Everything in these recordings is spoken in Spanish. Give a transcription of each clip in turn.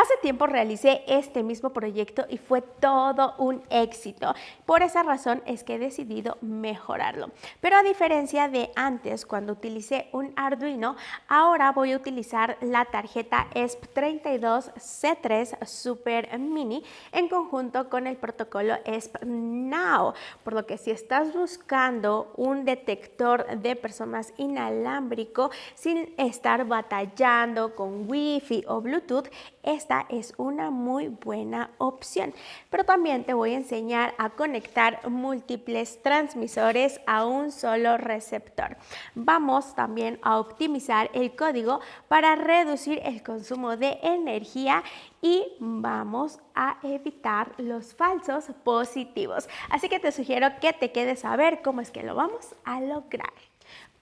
Hace tiempo realicé este mismo proyecto y fue todo un éxito. Por esa razón es que he decidido mejorarlo. Pero a diferencia de antes, cuando utilicé un Arduino, ahora voy a utilizar la tarjeta ESP32C3 Super Mini en conjunto con el protocolo ESP-NOW. Por lo que si estás buscando un detector de personas inalámbrico sin estar batallando con Wi-Fi o Bluetooth, esta es una muy buena opción. Pero también te voy a enseñar a conectar múltiples transmisores a un solo receptor. Vamos también a optimizar el código para reducir el consumo de energía y vamos a evitar los falsos positivos. Así que te sugiero que te quedes a ver cómo es que lo vamos a lograr.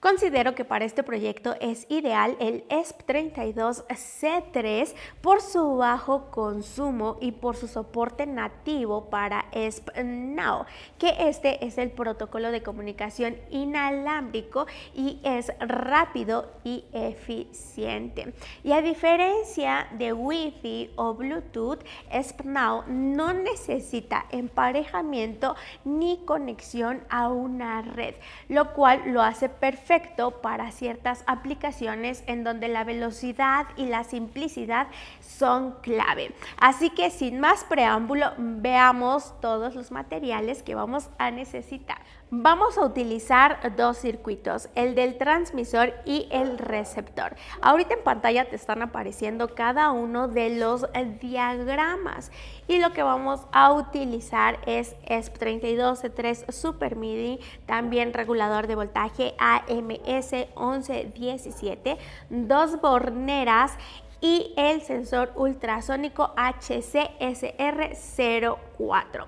Considero que para este proyecto es ideal el ESP32C3 por su bajo consumo y por su soporte nativo para ESP-NOW, que este es el protocolo de comunicación inalámbrico y es rápido y eficiente. Y a diferencia de Wi-Fi o Bluetooth, ESP-NOW no necesita emparejamiento ni conexión a una red, lo cual lo hace perfecto para ciertas aplicaciones en donde la velocidad y la simplicidad son clave. Así que sin más preámbulo, veamos todos los materiales que vamos a necesitar. Vamos a utilizar dos circuitos, el del transmisor y el receptor. Ahorita en pantalla te están apareciendo cada uno de los diagramas y lo que vamos a utilizar es ESP32C3 Super Mini, también regulador de voltaje AMS1117, dos borneras y el sensor ultrasónico HCSR04.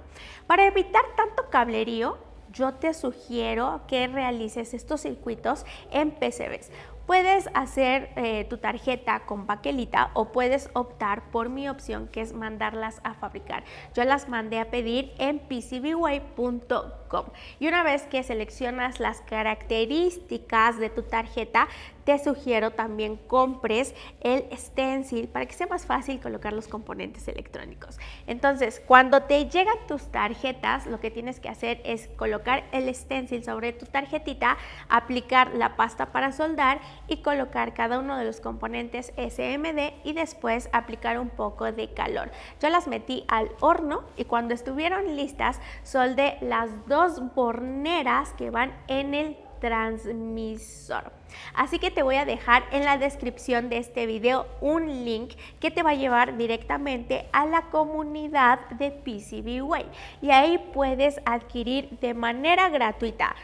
Para evitar tanto cablerío, yo te sugiero que realices estos circuitos en PCBs. Puedes hacer tu tarjeta con baquelita o puedes optar por mi opción, que es mandarlas a fabricar. Yo las mandé a pedir en PCBWay.com y una vez que seleccionas las características de tu tarjeta, te sugiero también compres el stencil para que sea más fácil colocar los componentes electrónicos. Entonces, cuando te llegan tus tarjetas, lo que tienes que hacer es colocar el stencil sobre tu tarjetita, aplicar la pasta para soldar y colocar cada uno de los componentes SMD y después aplicar un poco de calor. Yo las metí al horno y cuando estuvieron listas, soldé las dos borneras que van en el transmisor. Así que te voy a dejar en la descripción de este video un link que te va a llevar directamente a la comunidad de PCBWay y ahí puedes adquirir de manera gratuita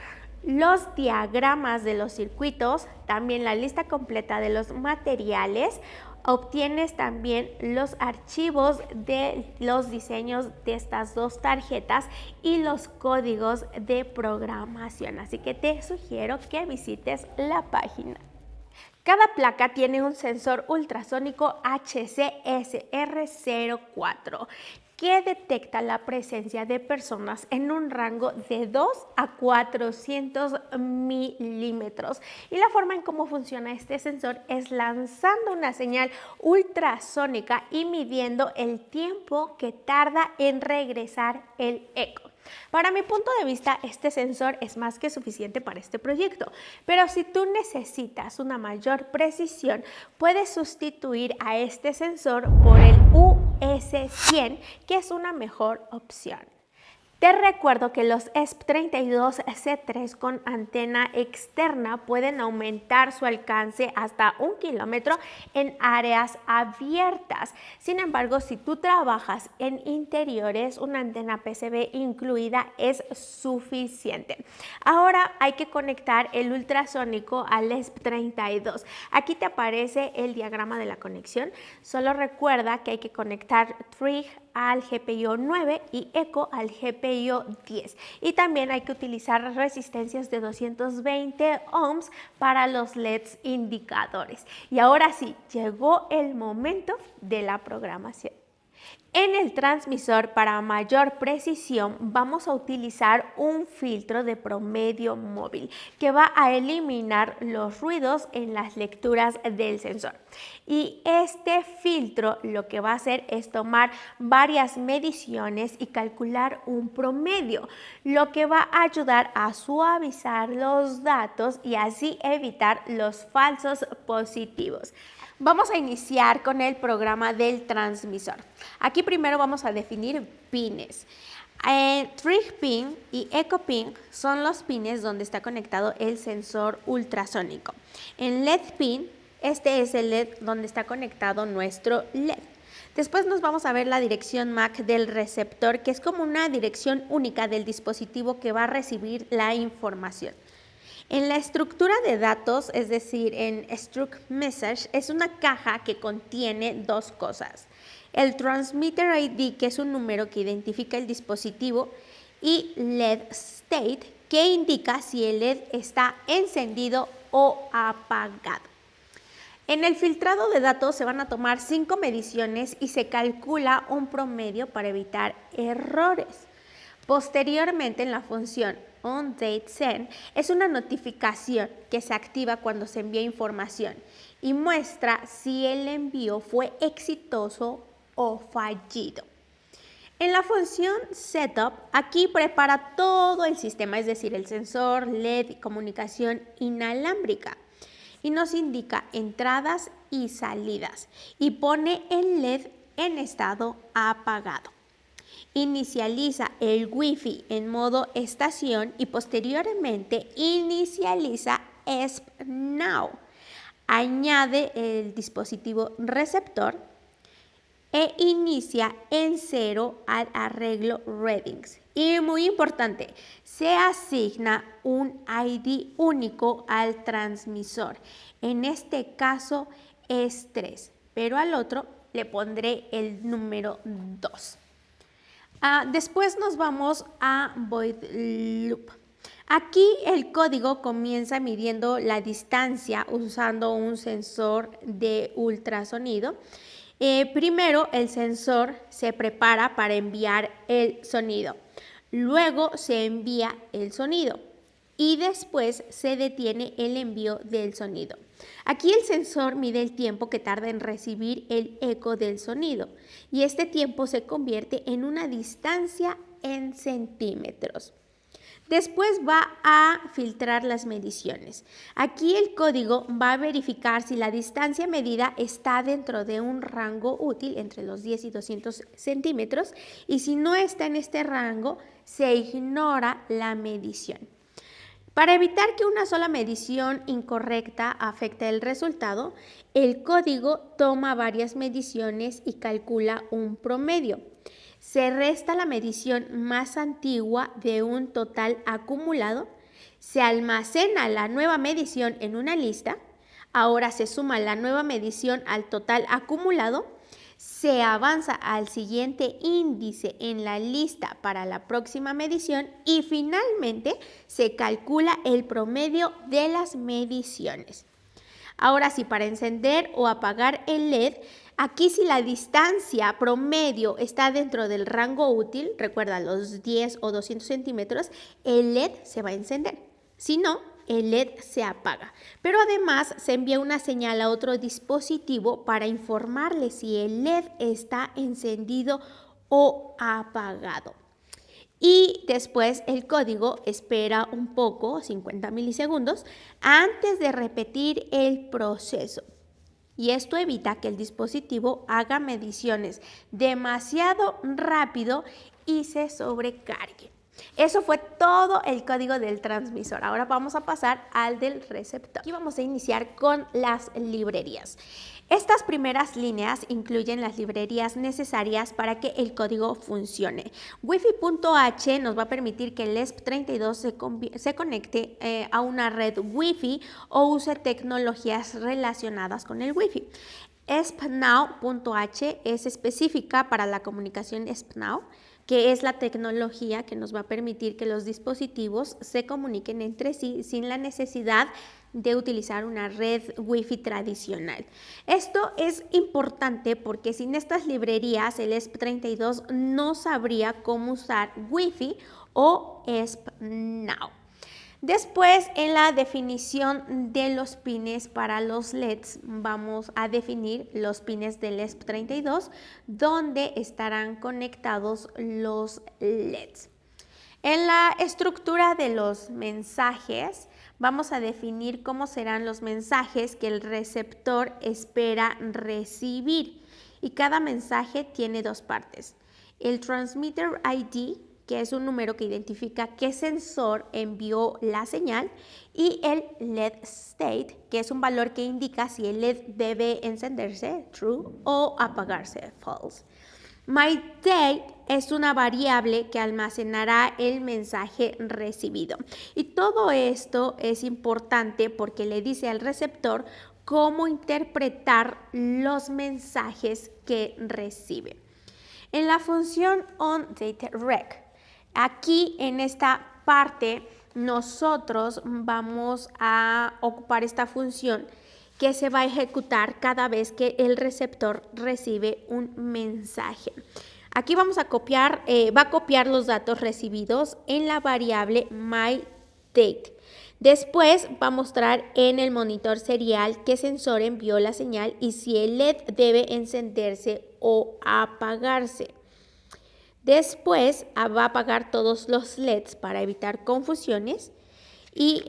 los diagramas de los circuitos, también la lista completa de los materiales. Obtienes también los archivos de los diseños de estas dos tarjetas y los códigos de programación. Así que te sugiero que visites la página. Cada placa tiene un sensor ultrasónico HCSR04 que detecta la presencia de personas en un rango de 2 a 400 milímetros. Y la forma en cómo funciona este sensor es lanzando una señal ultrasónica y midiendo el tiempo que tarda en regresar el eco. Para mi punto de vista, este sensor es más que suficiente para este proyecto, pero si tú necesitas una mayor precisión, puedes sustituir a este sensor por el US100, que es una mejor opción. Te recuerdo que los ESP32C3 con antena externa pueden aumentar su alcance hasta 1 kilómetro en áreas abiertas. Sin embargo, si tú trabajas en interiores, una antena PCB incluida es suficiente. Ahora hay que conectar el ultrasónico al ESP32. Aquí te aparece el diagrama de la conexión. Solo recuerda que hay que conectar Trig al GPIO 9 y Eco al GPIO 10. Y también hay que utilizar resistencias de 220 ohms para los LEDs indicadores. Y ahora sí, llegó el momento de la programación. En el transmisor, para mayor precisión, vamos a utilizar un filtro de promedio móvil que va a eliminar los ruidos en las lecturas del sensor. Y este filtro lo que va a hacer es tomar varias mediciones y calcular un promedio, lo que va a ayudar a suavizar los datos y así evitar los falsos positivos. Vamos a iniciar con el programa del transmisor. Aquí primero vamos a definir pines. Trig pin y echo pin son los pines donde está conectado el sensor ultrasónico. En LED pin, este es el LED donde está conectado nuestro LED. Después nos vamos a ver la dirección MAC del receptor, que es como una dirección única del dispositivo que va a recibir la información. En la estructura de datos, es decir, en Struct Message, es una caja que contiene dos cosas. El Transmitter ID, que es un número que identifica el dispositivo, y LED State, que indica si el LED está encendido o apagado. En el filtrado de datos se van a tomar 5 mediciones y se calcula un promedio para evitar errores. Posteriormente, en la función onDateSend es una notificación que se activa cuando se envía información y muestra si el envío fue exitoso o fallido. En la función Setup, aquí prepara todo el sistema, es decir, el sensor, LED y comunicación inalámbrica, y nos indica entradas y salidas y pone el LED en estado apagado. Inicializa el Wi-Fi en modo estación y posteriormente inicializa ESP-Now. Añade el dispositivo receptor e inicia en 0 al arreglo Readings. Y muy importante, se asigna un ID único al transmisor. En este caso es 3, pero al otro le pondré el número 2. Después nos vamos a Void Loop. Aquí el código comienza midiendo la distancia usando un sensor de ultrasonido. Primero el sensor se prepara para enviar el sonido. Luego se envía el sonido y después se detiene el envío del sonido. Aquí el sensor mide el tiempo que tarda en recibir el eco del sonido y este tiempo se convierte en una distancia en centímetros. Después va a filtrar las mediciones. Aquí el código va a verificar si la distancia medida está dentro de un rango útil entre los 10 y 200 centímetros y si no está en este rango, se ignora la medición. Para evitar que una sola medición incorrecta afecte el resultado, el código toma varias mediciones y calcula un promedio. Se resta la medición más antigua de un total acumulado, se almacena la nueva medición en una lista, ahora se suma la nueva medición al total acumulado, se avanza al siguiente índice en la lista para la próxima medición y finalmente se calcula el promedio de las mediciones. Ahora sí, para encender o apagar el LED, aquí si la distancia promedio está dentro del rango útil, recuerda los 10 o 200 centímetros, el LED se va a encender. Si no, el LED se apaga. Pero además se envía una señal a otro dispositivo para informarle si el LED está encendido o apagado. Y después el código espera un poco, 50 milisegundos, antes de repetir el proceso. Y esto evita que el dispositivo haga mediciones demasiado rápido y se sobrecargue. Eso fue todo el código del transmisor. Ahora vamos a pasar al del receptor. Aquí vamos a iniciar con las librerías. Estas primeras líneas incluyen las librerías necesarias para que el código funcione. Wi-Fi.h nos va a permitir que el ESP32 se conecte a una red Wi-Fi o use tecnologías relacionadas con el Wi-Fi. ESP-Now.h es específica para la comunicación ESP-Now, que es la tecnología que nos va a permitir que los dispositivos se comuniquen entre sí sin la necesidad de utilizar una red Wi-Fi tradicional. Esto es importante porque sin estas librerías el ESP32 no sabría cómo usar Wi-Fi o ESP-Now. Después, en la definición de los pines para los LEDs, vamos a definir los pines del ESP32, donde estarán conectados los LEDs. En la estructura de los mensajes, vamos a definir cómo serán los mensajes que el receptor espera recibir. Y cada mensaje tiene dos partes. El Transmitter ID, que es un número que identifica qué sensor envió la señal, y el LED state, que es un valor que indica si el LED debe encenderse, true, o apagarse, false. MyDate es una variable que almacenará el mensaje recibido. Y todo esto es importante porque le dice al receptor cómo interpretar los mensajes que recibe. En la función onDateRec, aquí en esta parte nosotros vamos a ocupar esta función que se va a ejecutar cada vez que el receptor recibe un mensaje. Aquí vamos a copiar, va a copiar los datos recibidos en la variable myDate. Después va a mostrar en el monitor serial qué sensor envió la señal y si el LED debe encenderse o apagarse. Después va a apagar todos los LEDs para evitar confusiones y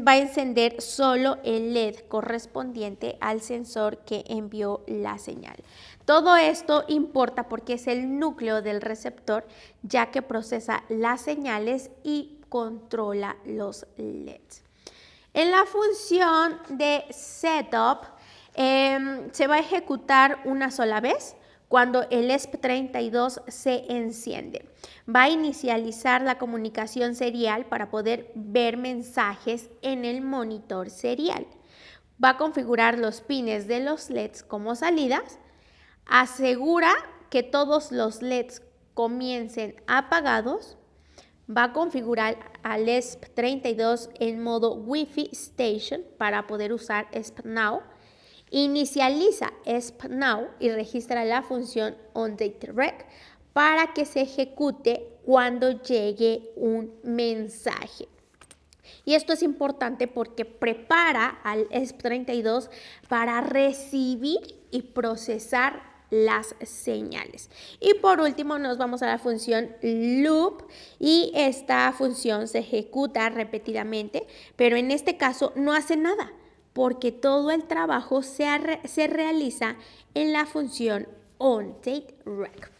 va a encender solo el LED correspondiente al sensor que envió la señal. Todo esto importa porque es el núcleo del receptor, ya que procesa las señales y controla los LEDs. En la función de setup se va a ejecutar una sola vez cuando el ESP32 se enciende. Va a inicializar la comunicación serial para poder ver mensajes en el monitor serial. Va a configurar los pines de los LEDs como salidas. Asegura que todos los LEDs comiencen apagados. Va a configurar al ESP32 en modo Wi-Fi Station para poder usar ESP-Now. Inicializa ESP-Now y registra la función onDateRec para que se ejecute cuando llegue un mensaje. Y esto es importante porque prepara al ESP32 para recibir y procesar las señales. Y por último nos vamos a la función loop y esta función se ejecuta repetidamente, pero en este caso no hace nada porque todo el trabajo se realiza en la función onDateRec.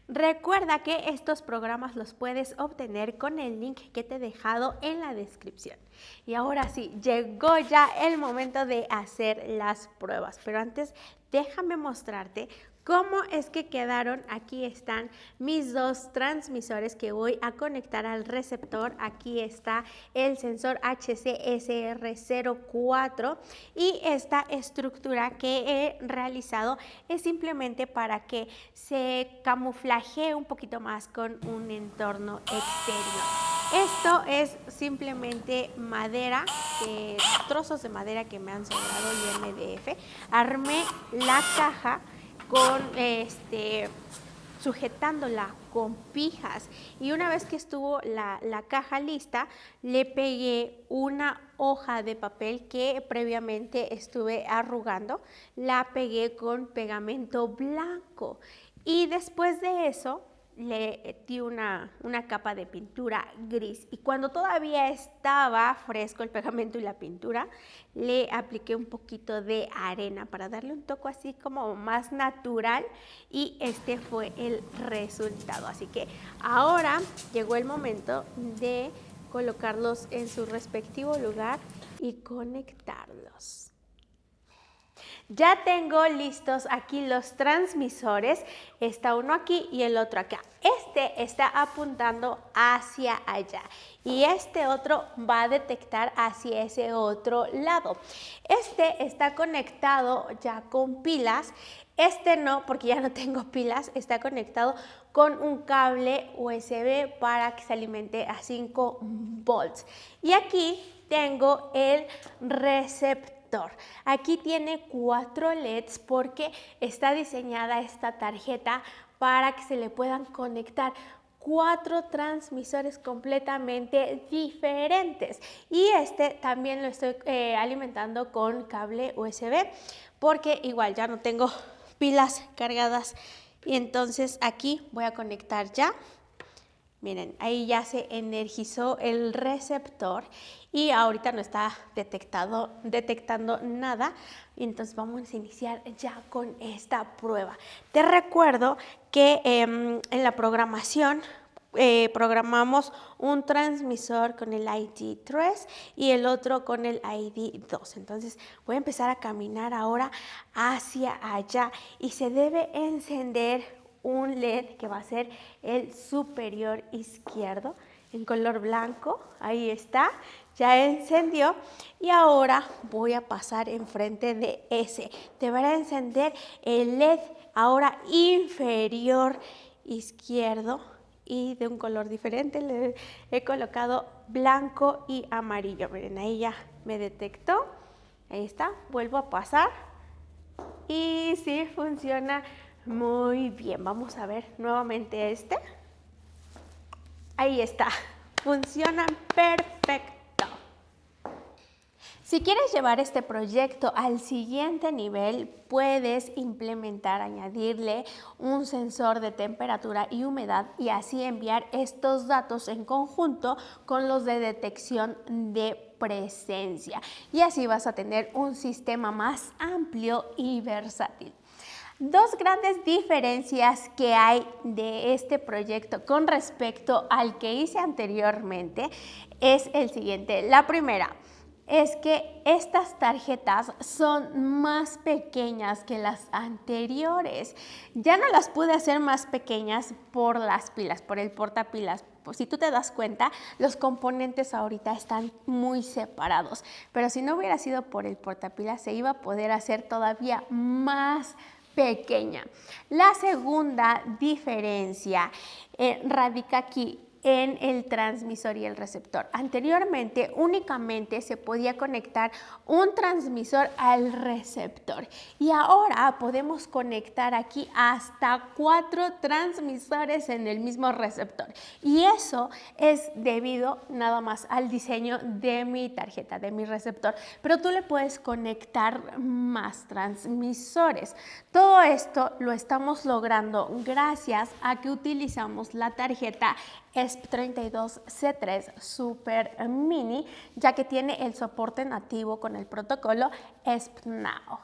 Recuerda que estos programas los puedes obtener con el link que te he dejado en la descripción. Y ahora sí, llegó ya el momento de hacer las pruebas, pero antes déjame mostrarte cómo es que quedaron. Aquí están mis dos transmisores que voy a conectar al receptor. Aquí está el sensor HC-SR04 y esta estructura que he realizado es simplemente para que se camuflajee un poquito más con un entorno exterior. Esto es simplemente madera, trozos de madera que me han sobrado y MDF. Armé la caja con sujetándola con pijas y una vez que estuvo la caja lista le pegué una hoja de papel que previamente estuve arrugando, la pegué con pegamento blanco y después de eso le di una capa de pintura gris y cuando todavía estaba fresco el pegamento y la pintura le apliqué un poquito de arena para darle un toque así como más natural y este fue el resultado. Así que ahora llegó el momento de colocarlos en su respectivo lugar y conectarlos. Ya tengo listos aquí los transmisores, está uno aquí y el otro acá. Este está apuntando hacia allá y este otro va a detectar hacia ese otro lado. Este está conectado ya con pilas, este no porque ya no tengo pilas, está conectado con un cable USB para que se alimente a 5 volts. Y aquí tengo el receptor. Aquí tiene 4 LEDs porque está diseñada esta tarjeta para que se le puedan conectar 4 transmisores completamente diferentes. Y este también lo estoy alimentando con cable USB porque igual ya no tengo pilas cargadas. Y entonces aquí voy a conectar ya. Miren, ahí ya se energizó el receptor y ahorita no está detectando nada. Y entonces vamos a iniciar ya con esta prueba. Te recuerdo que en la programación programamos un transmisor con el ID3 y el otro con el ID2. Entonces voy a empezar a caminar ahora hacia allá y se debe encender un LED que va a ser el superior izquierdo en color blanco. Ahí está, ya encendió y ahora voy a pasar enfrente de ese. Deberá encender el LED ahora inferior izquierdo y de un color diferente. Le he colocado blanco y amarillo. Miren, ahí ya me detectó. Ahí está, vuelvo a pasar y sí funciona muy bien. Vamos a ver nuevamente este. Ahí está, funcionan perfecto. Si quieres llevar este proyecto al siguiente nivel, puedes implementar, añadirle un sensor de temperatura y humedad y así enviar estos datos en conjunto con los de detección de presencia. Y así vas a tener un sistema más amplio y versátil. 2 grandes diferencias que hay de este proyecto con respecto al que hice anteriormente es el siguiente. La primera es que estas tarjetas son más pequeñas que las anteriores. Ya no las pude hacer más pequeñas por las pilas, por el portapilas. Pues si tú te das cuenta, los componentes ahorita están muy separados. Pero si no hubiera sido por el portapilas, se iba a poder hacer todavía más pequeña. La segunda diferencia radica aquí en el transmisor y el receptor. Anteriormente únicamente se podía conectar un transmisor al receptor y ahora podemos conectar aquí hasta 4 transmisores en el mismo receptor y eso es debido nada más al diseño de mi tarjeta, de mi receptor, pero tú le puedes conectar más transmisores. Todo esto lo estamos logrando gracias a que utilizamos la tarjeta ESP32C3 Super Mini, ya que tiene el soporte nativo con el protocolo ESP-NOW.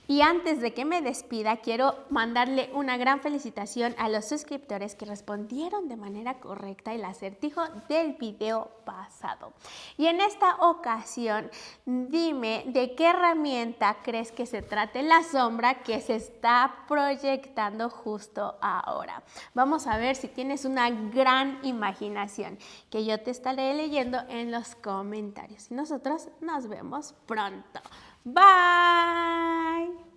Y antes de que me despida, quiero mandarle una gran felicitación a los suscriptores que respondieron de manera correcta el acertijo del video pasado. Y en esta ocasión, dime de qué herramienta crees que se trate la sombra que se está proyectando justo ahora. Vamos a ver si tienes una gran imaginación, que yo te estaré leyendo en los comentarios. Y nosotros nos vemos pronto. Bye.